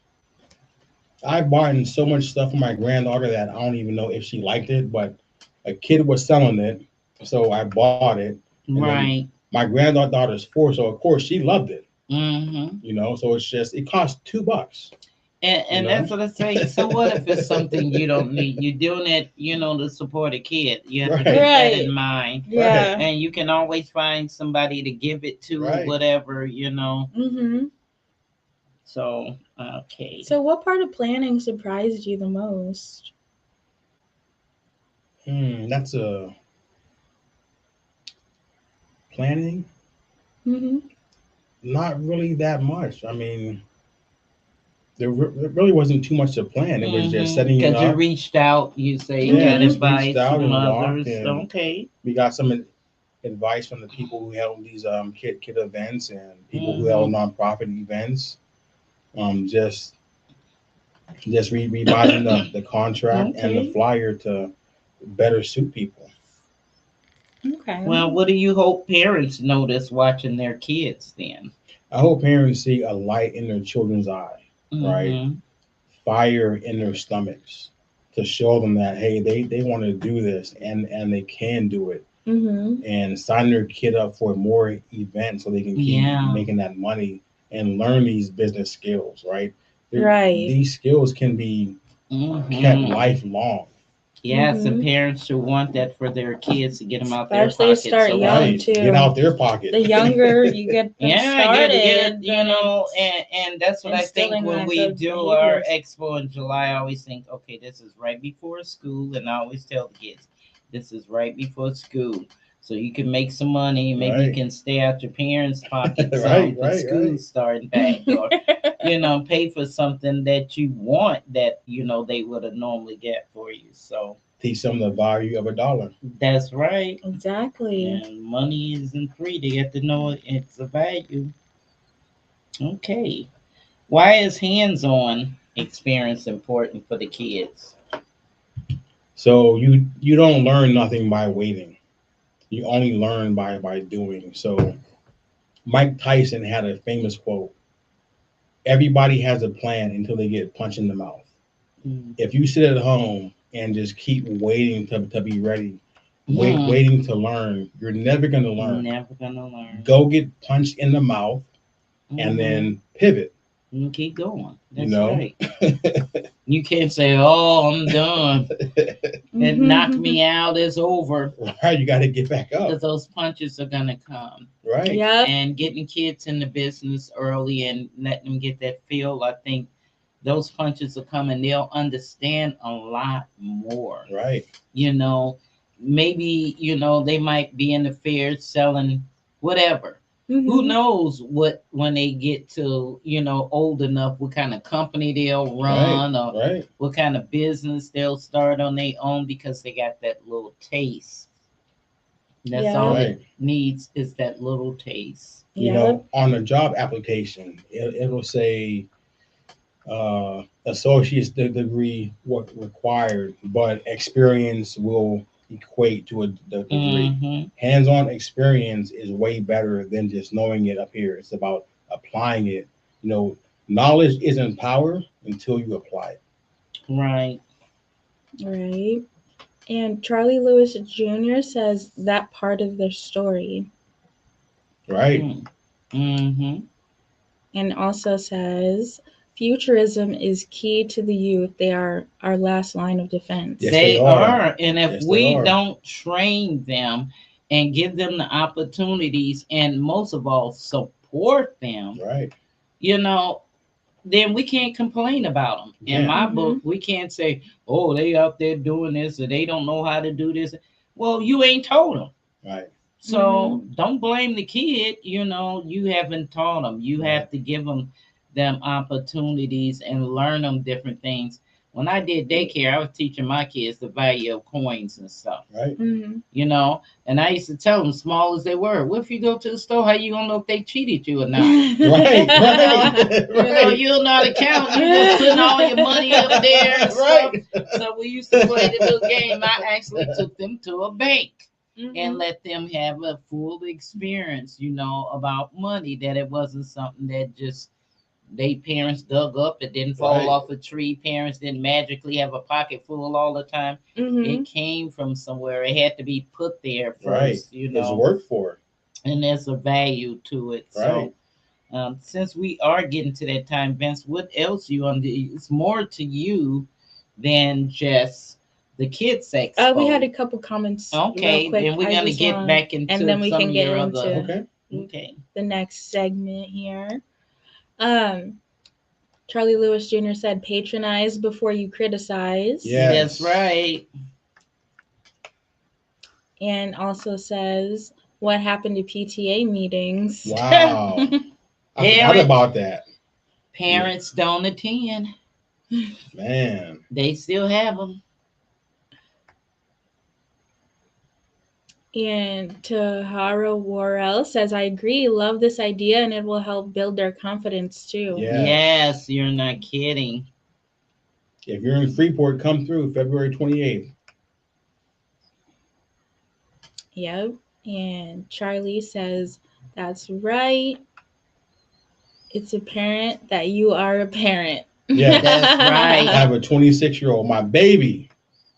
I bought in so much stuff for my granddaughter that I don't even know if she liked it, but a kid was selling it, so I bought it. And then Right. my granddaughter's 4, so of course she loved it. Mhm. So it costs $2. You And know, that's what I say. So what if it's something you don't need? You're doing it, to support a kid. You have to right, keep that in Right. mind. right, Yeah. And you can always find somebody to give it to, right. whatever. Mm-hmm. So, okay. So, what part of planning surprised you the most? That's a planning. Mm-hmm. Not really that much. I mean, there really wasn't too much to plan. It was just setting it Because you up. reached out, you say you Yeah, got Mm-hmm. just reached advice out from and walked, others. and Okay. we got some advice from the people who held these kid events and people who held Mm-hmm. nonprofit events. Just revising the contract and the Okay. flyer to better suit people. Okay. Well, what do you hope parents notice watching their kids then? I hope parents see a light in their children's eye, right? Mm-hmm. Fire in their stomachs to show them that hey, they want to do this and they can do it, Mm-hmm. and sign their kid up for more events so they can keep Yeah. making that money and learn these business skills, right? Right. These skills can be kept Mm-hmm. lifelong. Yes, and Mm-hmm. parents should want that for their kids to get them out their Especially pockets. start So young Right. Get too. out their pocket. The younger you get them yeah, get it, started, then it's and that's what I think instilling when that we good do our behaviors. expo in July. I always think, okay, this is right before school, and I always tell the kids, this is right before school, so you can make some money. Maybe you Right. can stay out your parents' pocket some Right. for Right. Right. school starting back, or pay for something that you want that they would have normally get for you. So Teach them the value of a dollar. that's right. Exactly. And money isn't free. They get to know it's a value. Okay. Why is hands-on experience important for the kids? So you don't learn nothing by waiting. You only learn by doing. So Mike Tyson had a famous quote: "Everybody has a plan until they get punched in the mouth." Mm. If you sit at home and just keep waiting to be ready, Mhm. waiting to learn, you're never going to learn. Never gonna learn. Go get punched in the mouth and Mhm. then pivot. You keep going. You That's know, right. You can't say, "Oh, I'm done." It knocked me out. It's over. right? You got to get back Because up. those punches are gonna come. Right. Yep. And getting kids in the business early and letting them get that feel, I think those punches will come and they'll understand a lot more. Right. You know, maybe, they might be in the fair selling whatever. Who Mhm. knows what when they get to, old enough, what kind of company they'll run or Right. what kind of business they'll start on their own because they got that little taste. That's all Yep. it needs is that little taste. You Yep. know, on a job application, it'll say associate's degree what required, but experience will equate to the degree. Hmm. Hands-on experience is way better than just knowing it up here. It's about applying it. You know, knowledge isn't power until you apply it. Right. Right. And Charlie Lewis Jr. says that part of their story. Right. Mm-hmm. And also says futurism is key to the youth. They are our last line of defense. Yes, They they are. are. And if Yes, they we are. don't train them and give them the opportunities and most of all support them, Right. you know, then we can't complain about them. In Yeah. my Mhm. book, we can't say, "Oh, they out there doing this or they don't know how to do this." Well, you ain't told them. Right. So don't blame the kid. You haven't taught them. You Right. have to give them opportunities and learn them different things. When I did daycare, I was teaching my kids the value of coins and stuff. Right. Mhm. And I used to tell them, small as they were, what if you go to the store? How you gonna know if they cheated you or not? Right. Right. Right. You don't know how to count. You just putting all your money up there and stuff. Right. So we used to play the little game. I actually took them to a bank and Mhm. let them have a full experience, about money, that it wasn't something that just they parents dug up. It didn't fall Right. off a tree. Parents didn't magically have a pocket full all the time. Mhm. It came from somewhere. It had to be put there Right. first, There's work for and there's a value to it. it. Right. So since we are getting to that time, Vince, what else you on? It's more to you than just the kids expo. We had a couple comments. Okay, real quick. then we're I gonna just get want- back into and then we some can of get your into other. Okay. Okay. the next segment here. Charlie Lewis Jr. said, "Patronize before you criticize." Yes. That's right. And also says, "What happened to PTA meetings?" Wow. I forgot Parents- about that. Parents don't attend. Man. They still have them. And Tahara Worrell says, "I agree. Love this idea, and it will help build their confidence too." Yes. Yes, you're not kidding. If you're in Freeport, come through February 28th. Yep. And Charlie says, "That's right. It's apparent that you are a parent." Yes. That's right. I have a 26-year-old, my baby,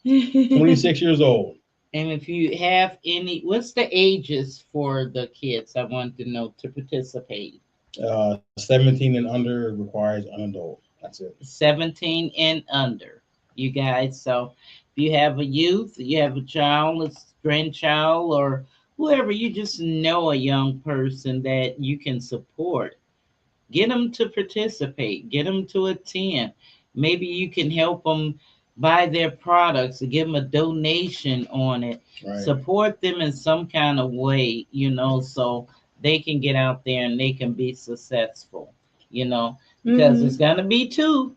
26 years old. And if you have any, what's the ages for the kids? I want to know to participate. 17 and under requires an adult. That's it. 17 and under, you guys. So if you have a youth, you have a child, a grandchild, or whoever, you just know a young person that you can support, get them to participate, get them to attend. Maybe you can help them buy their products or give them a donation on it. Right. Support them in some kind of way, so they can get out there and they can be successful, because it's going to be two.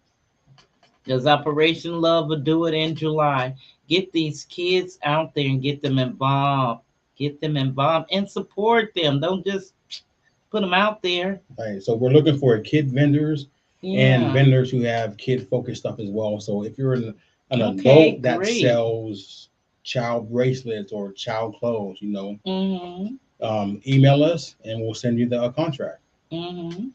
Because Operation Love will do it in July. Get these kids out there and get them involved. Get them involved and support them. Don't just put them out there. Right. So we're looking for kid vendors and Yeah. vendors who have kid-focused stuff as well. So if you're an Okay, adult that great. sells child bracelets or child clothes, Mm-hmm. email us and we'll send you the contract. Mm-hmm.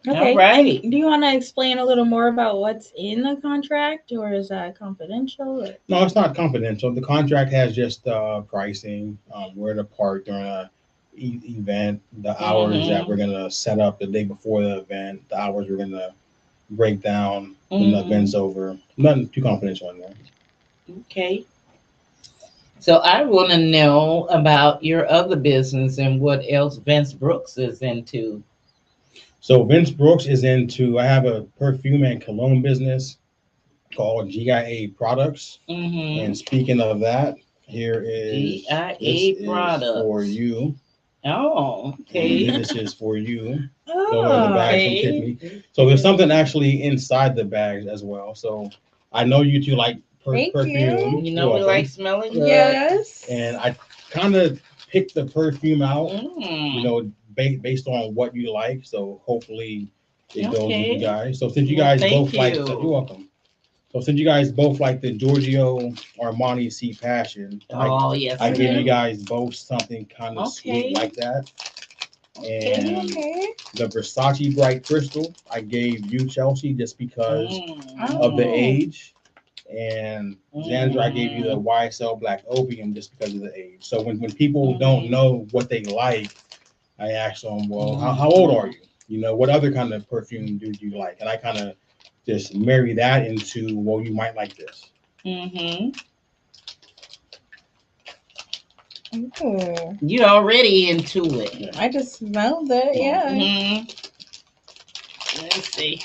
Okay. right. And do you want to explain a little more about what's in the contract, or is that confidential? Or... No, it's not confidential. The contract has just pricing, where to park during a event, the hours that we're Mm-hmm. gonna set up the day before the event, the hours we're gonna break down when the event's over. Nothing too confidential in there. Okay. So I want to know about your other business and what else Vince Brooks is into. So Vince Brooks is into. I have a perfume and cologne business called GIA Products. Mm-hmm. And speaking of that, here is this GIA is for products. you. Oh, Andy, okay. this is for you. Those are the Oh, bags from Okay. Tiffany. So there's something actually inside the bags as well. So I know you two like thank perfume. you. You You're know we welcome. like smelling good. Yes. And I kind of picked the perfume out, Mm. based on what you like. So hopefully it goes with you Okay. guys. So since you Well, guys thank both like the, you. you're welcome. So since you guys both like the Giorgio Armani Sea Passion, Oh, yes. I I give you do. guys both something kind of Okay. sweet like that. Okay. And Okay. the Versace Bright Crystal, I gave you, Chelsea, just because of the Mm. age. And Xandra, I gave you the YSL Black Opium just because of the age. So when people don't know what they like, I ask them, well, how old are you? What other kind of perfume do you like? And I kind of just marry that into, well, you might like this. Mm-hmm. Ooh. You already into it. I just smelled it. Yeah. Mm-hmm. Let's see.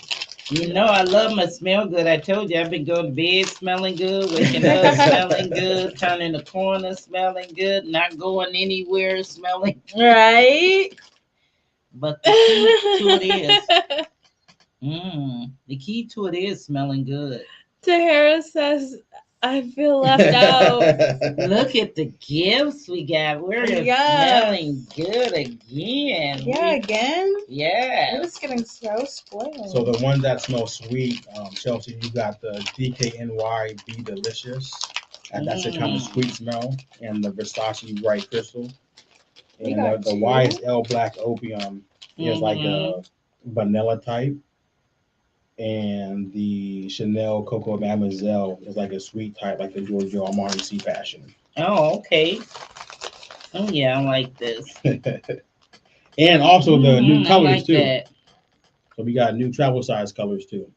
You know I love my smell good. I told you I've been going to bed smelling good, waking up smelling good, turning the corner smelling good, not going anywhere smelling. Right. But the key to it the key to it is smelling good. Tahara says, I feel left out. Look at the gifts we got. We're Yes. smelling good again. Yeah, again? It Yeah. was getting so spoiled. So the one that smells sweet, Chelsea, you got the DKNY Be Delicious. And that's a kind of sweet smell. And the Versace Bright Crystal. We And got the two. YSL Black Opium is like a vanilla type. And the Chanel Coco Mademoiselle is like a sweet type, like the Giorgio Armani Sea Passion. Oh, okay. Oh yeah, I like this. And also the new I colors like too. that. So we got new travel size colors too.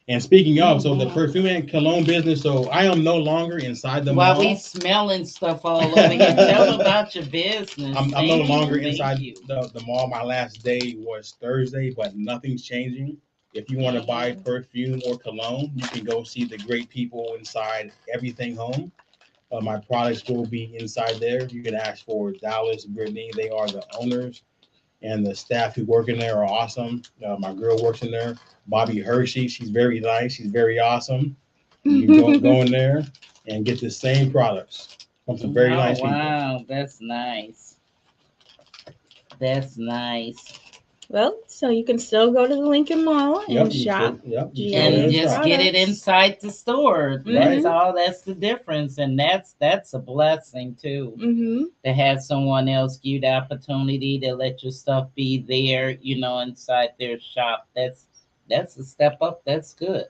And speaking of, so the perfume and cologne business, so I am no longer inside the While mall. we smelling stuff all over here, tell them about your business. I'm no Thank you, longer thank inside you. the mall. My last day was Thursday, but nothing's changing. If you want to buy perfume or cologne, you can go see the great people inside Everything Home. My products will be inside there. You can ask for Dallas, Brittany. They are the owners, and the staff who work in there are awesome. My girl works in there, Bobby Hershey. She's very nice. She's very awesome. You can go in there and get the same products from some very nice people. Wow, that's nice. That's nice. Well, so you can still go to the Lincoln Mall and shop. Yep. And just get it inside the store. That's all. That's the difference, and that's a blessing too. Mm-hmm. To have someone else give you the opportunity to let your stuff be there, inside their shop. That's a step up. That's good.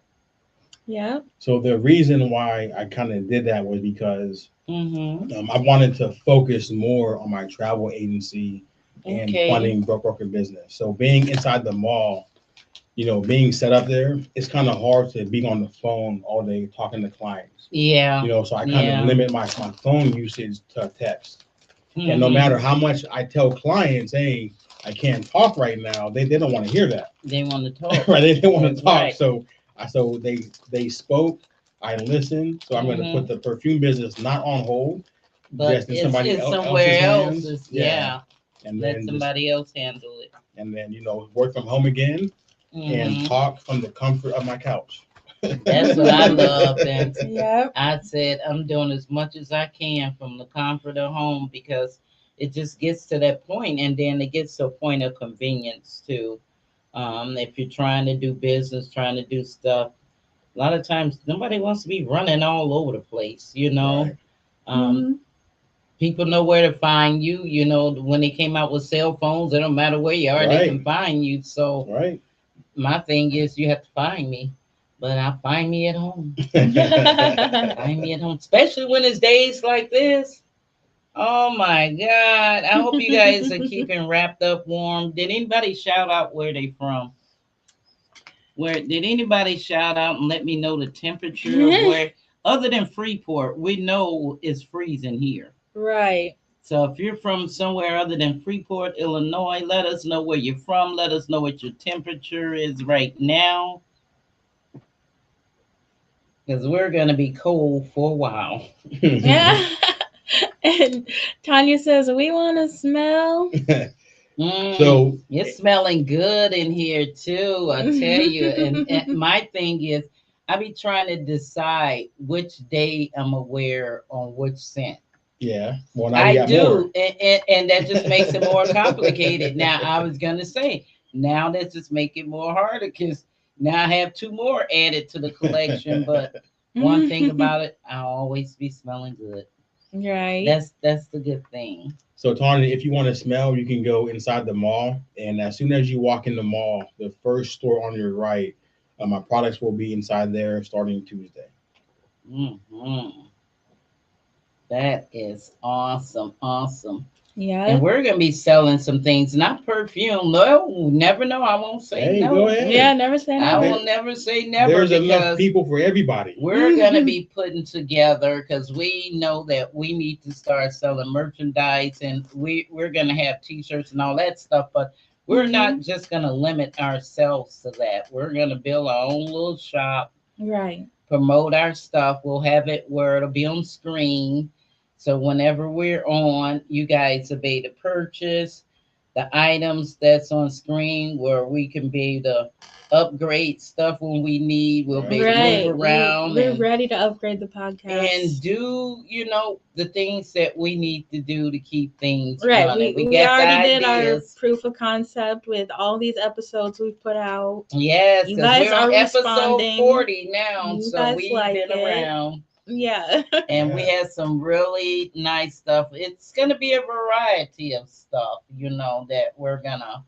Yeah. So the reason why I kind of did that was because Mm-hmm. I wanted to focus more on my travel agency and Okay. funding broker business. So being inside the mall, being set up there, it's kind of hard to be on the phone all day talking to clients. Yeah. So I kind of limit my phone usage to text. Mm-hmm. And no matter how much I tell clients, hey, I can't talk right now, they don't want to hear that. They want to talk. Right? They don't want to That's talk. right. So they spoke. I listened. So I'm going to put the perfume business not on hold, but just in it's somebody somewhere else's else. hands. Yeah. And Let then somebody else handle it. and then work from home again and talk from the comfort of my couch. That's what I love. And Yep. I said I'm doing as much as I can from the comfort of home, because it just gets to that point, and then it gets to a point of convenience too. If you're trying to do business, trying to do stuff, a lot of times nobody wants to be running all over the place, Right. Um, People know where to find you. You know, when they came out with cell phones, it don't matter where you are, they can Right. find you. So Right. my thing is, you have to find me, but I find me at home. Find me at home, especially when it's days like this. Oh my God! I hope you guys are keeping wrapped up warm. Did anybody shout out where they from? Where did anybody shout out and let me know the temperature of where? Other than Freeport, we know it's freezing here. Right. So if you're from somewhere other than Freeport, Illinois, let us know where you're from. Let us know what your temperature is right now, because we're gonna be cold for a while. Yeah. And Tanya says, we want to smell. So It's smelling good in here too, I tell you. And my thing is, I be trying to decide which day I'm gonna wear on which scent. yeah, well now we I got more. do, and that just makes it more complicated. Now, I was gonna say, now that just make it more harder because now I have two more added to the collection. But one thing about it, I always be smelling good. Right. That's the good thing. So Tanya, if you want to smell, you can go inside the mall, and as soon as you walk in the mall, the first store on your right, my products will be inside there starting Tuesday. Hmm. That is awesome, awesome. Yeah. And we're gonna be selling some things, not perfume. No, never know. I won't say Hey, no. go ahead. Yeah, never say I never. will never say never There's enough because people for everybody. we're gonna be putting together, because we know that we need to start selling merchandise, and we're gonna have t-shirts and all that stuff, but we're not just gonna limit ourselves to that. We're gonna build our own little shop, Right. promote our stuff. We'll have it where it'll be on screen. So whenever we're on, you guys will be able to purchase the items that's on screen, where we can be able to upgrade stuff when we need. We'll be able to Right. move around We're ready to upgrade the podcast. and do, the things that we need to do to keep things Right. running. We got the already did our ideas. proof of concept with all these episodes we've put out. Yes, You because guys we're on are episode responding. 40 now, You so guys we've like been it. around. Yeah. And we Yeah. had some really nice stuff. It's going to be a variety of stuff, that we're going to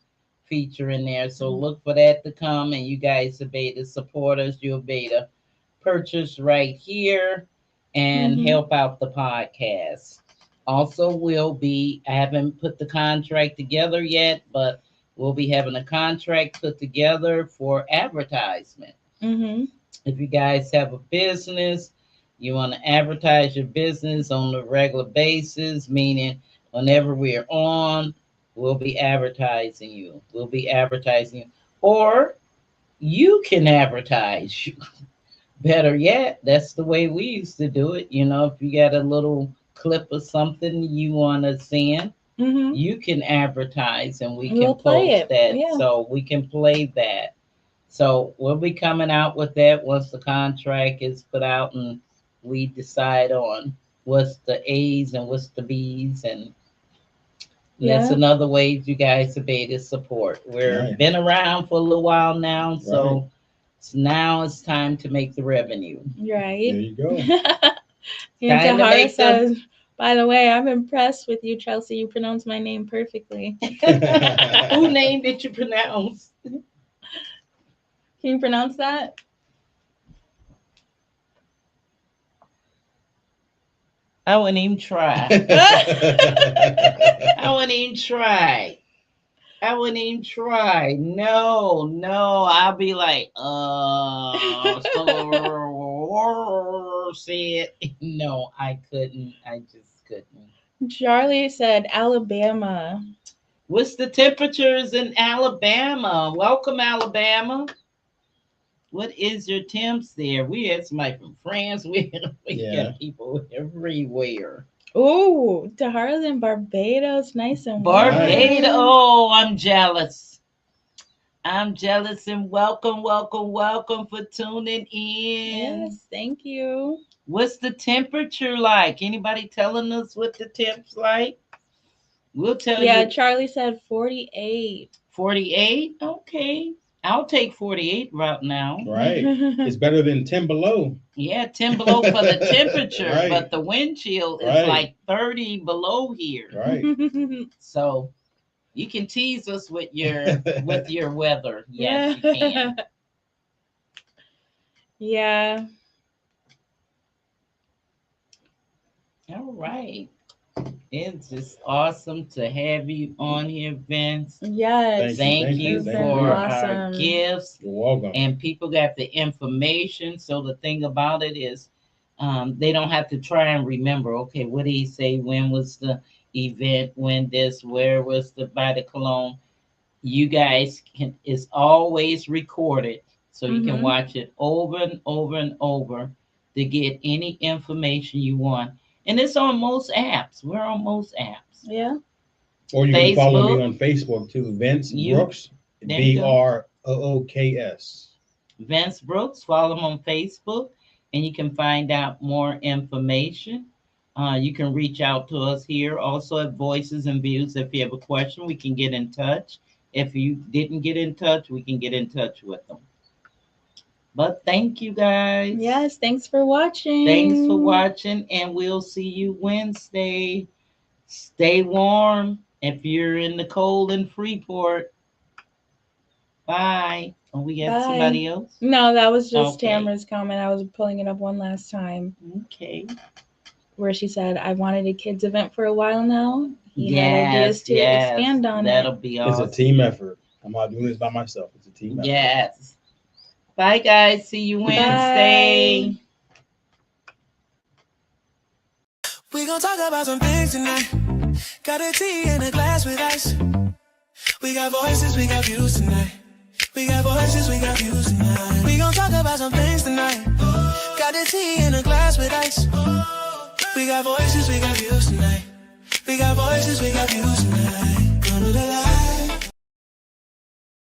feature in there. So look for that to come, and you guys will be able to support us. You'll be able to purchase right here and help out the podcast. Also, I haven't put the contract together yet, but we'll be having a contract put together for advertisement. Mm-hmm. If you guys have a business, you want to advertise your business on a regular basis, meaning whenever we're on, we'll be advertising you. We'll be advertising you. Or you can advertise you. Better yet, that's the way we used to do it. If you got a little clip of something you want to send, Mm-hmm. you can advertise and we We'll can play post it. that. Yeah. So we can play that. So we'll be coming out with that once the contract is put out and we decide on what's the A's and what's the B's, and that's Yeah. another way you guys to be able to support. We've Right. been around for a little while now, so Right. now it's time to make the revenue. There Right. you go. And Time to Tahara make them- says, by the way, I'm impressed with you, Chelsea. You pronounce my name perfectly. Who name did you pronounce? Can you pronounce that? I wouldn't even try. I wouldn't even try. I wouldn't even try. No, I'll be like, say it. No, I couldn't. I just couldn't. Charlie said Alabama. What's the temperatures in Alabama? Welcome, Alabama. What is your temps there? We had somebody from France. We Yeah. got people everywhere. Ooh, Tahara's in Barbados. Nice and Barbados. warm. Oh, I'm jealous. I'm jealous, and welcome for tuning in. Yes, thank you. What's the temperature like? Anybody telling us what the temp's like? We'll tell Yeah, you. Charlie said 48. 48? Okay. I'll take 48 right now. Right. It's better than 10 below. Yeah, 10 below for the temperature, Right. but the wind chill is Right. like 30 below here. Right. So you can tease us with your weather. Yes, you can. Yeah. All right. It's just awesome to have you on here, Vince. Yes. Thank you It's been for our awesome. gifts. You're welcome. And people got the information. So the thing about it is, they don't have to try and remember. Okay, what did he say? When was the event? When this? Where was the by the cologne? You guys can. It's always recorded, so you can Mhm. watch it over and over and over to get any information you want. And it's on most apps. We're on most apps. Yeah. Or you can follow me Facebook. on Facebook too. Vince You- Brooks. there you go. Brooks. Vince Brooks. Follow him on Facebook, and you can find out more information. You can reach out to us here also at Voices and Views. If you have a question, we can get in touch. If you didn't get in touch, we can get in touch with them. But thank you guys. Yes. Thanks for watching. Thanks for watching, and we'll see you Wednesday. Stay warm if you're in the cold in Freeport. Bye. Oh, we got Bye. somebody else? No, that was just Okay. Tamara's comment. I was pulling it up one last time Okay. where she said, I wanted a kids event for a while now. He had ideas to expand on That'll it. be It's awesome. a team effort. I'm not doing this by myself. It's a team effort. Yes. Bye, guys. See you Wednesday. We gon' talk about some things tonight. Got a tea in a glass with ice. We got voices, we got views tonight. We got voices, we got views tonight. We gon' talk about some things tonight. Got a tea in a glass with ice. We got voices, we got views tonight. We got voices, we got views tonight. Come to the light.